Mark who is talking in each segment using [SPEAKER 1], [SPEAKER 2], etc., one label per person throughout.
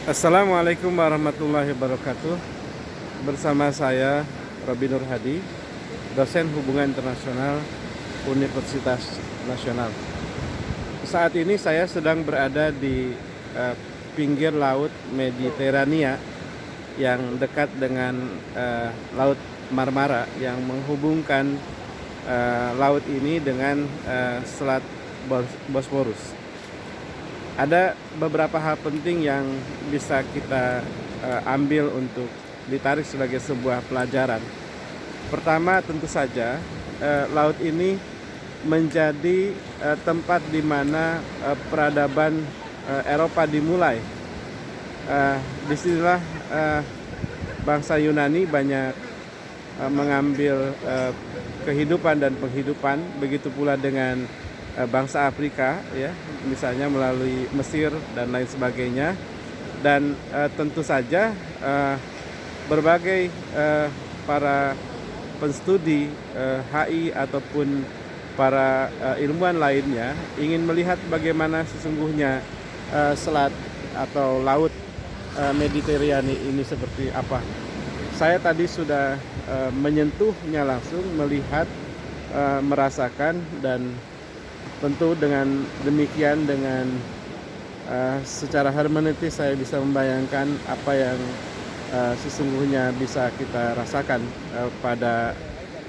[SPEAKER 1] Assalamualaikum warahmatullahi wabarakatuh. Bersama saya Robi Nur Hadi, dosen hubungan internasional Universitas Nasional. Saat ini saya sedang berada di pinggir laut Mediterania yang dekat dengan Laut Marmara yang menghubungkan laut ini dengan Selat Bosporus. Ada beberapa hal penting yang bisa kita ambil untuk ditarik sebagai sebuah pelajaran. Pertama, tentu saja laut ini menjadi tempat di mana peradaban Eropa dimulai. Disinilah bangsa Yunani banyak mengambil kehidupan dan penghidupan, begitu pula dengan bangsa Afrika, ya, misalnya melalui Mesir dan lain sebagainya. Dan tentu saja berbagai para penstudi HI ataupun para ilmuwan lainnya ingin melihat bagaimana sesungguhnya selat atau laut Mediterania ini seperti apa. Saya tadi sudah menyentuhnya langsung, melihat, merasakan, dan tentu dengan demikian, dengan secara hermeneutis saya bisa membayangkan apa yang sesungguhnya bisa kita rasakan pada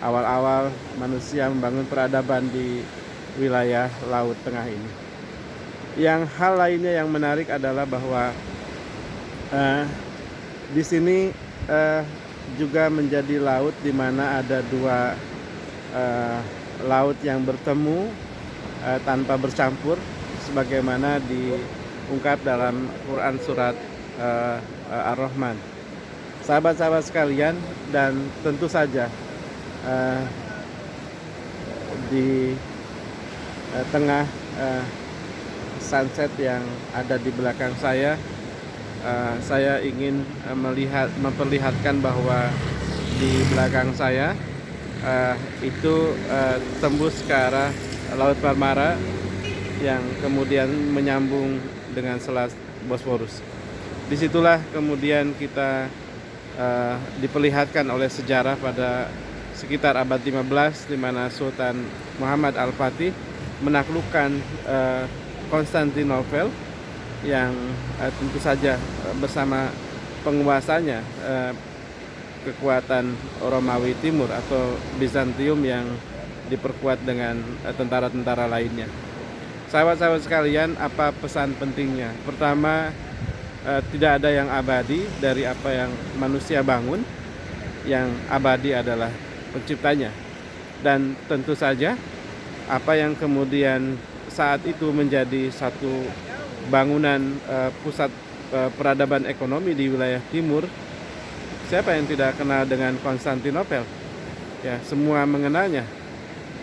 [SPEAKER 1] awal-awal manusia membangun peradaban di wilayah Laut Tengah ini. Yang hal lainnya yang menarik adalah bahwa di sini juga menjadi laut di mana ada dua laut yang bertemu tanpa bercampur, sebagaimana diungkap dalam Quran surat Ar-Rahman. Sahabat-sahabat sekalian, dan tentu saja di tengah sunset yang ada di belakang saya ingin memperlihatkan bahwa di belakang saya itu tembus ke arah Laut Marmara yang kemudian menyambung dengan Selat Bosporus. Disitulah kemudian kita diperlihatkan oleh sejarah pada sekitar abad 15, di mana Sultan Muhammad Al-Fatih menaklukkan Konstantinopel yang tentu saja bersama penguasanya kekuatan Romawi Timur atau Bizantium yang diperkuat dengan tentara-tentara lainnya. Sahabat-sahabat sekalian, apa pesan pentingnya? Pertama, tidak ada yang abadi dari apa yang manusia bangun. Yang abadi adalah penciptanya. Dan tentu saja apa yang kemudian saat itu menjadi satu bangunan pusat peradaban ekonomi di wilayah timur, siapa yang tidak kenal dengan Konstantinopel? Ya, semua mengenalnya.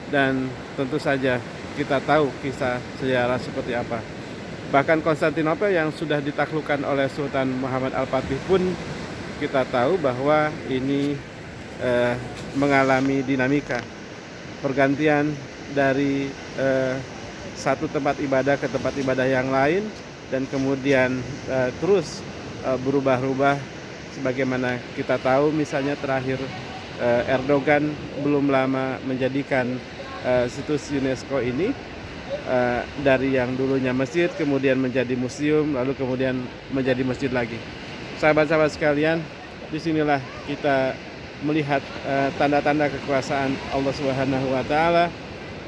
[SPEAKER 1] Dan tentu saja kita tahu kisah sejarah seperti apa. Bahkan Konstantinopel yang sudah ditaklukkan oleh Sultan Muhammad Al-Fatih pun kita tahu bahwa ini mengalami dinamika pergantian dari satu tempat ibadah ke tempat ibadah yang lain, dan kemudian terus berubah-ubah. Sebagaimana kita tahu, misalnya terakhir Erdogan belum lama menjadikan situs UNESCO ini dari yang dulunya masjid kemudian menjadi museum, lalu kemudian menjadi masjid lagi. Sahabat-sahabat sekalian, disinilah kita melihat tanda-tanda kekuasaan Allah Subhanahu wa Ta'ala.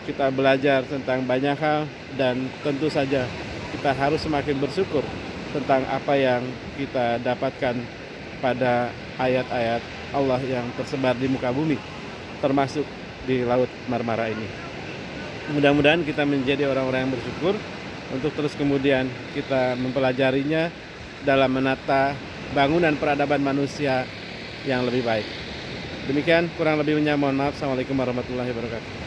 [SPEAKER 1] Kita belajar tentang banyak hal, dan tentu saja kita harus semakin bersyukur tentang apa yang kita dapatkan pada ayat-ayat Allah yang tersebar di muka bumi, termasuk di Laut Marmara ini. Mudah-mudahan kita menjadi orang-orang yang bersyukur untuk terus kemudian kita mempelajarinya dalam menata bangunan peradaban manusia yang lebih baik. Demikian, kurang lebihnya mohon maaf. Assalamualaikum warahmatullahi wabarakatuh.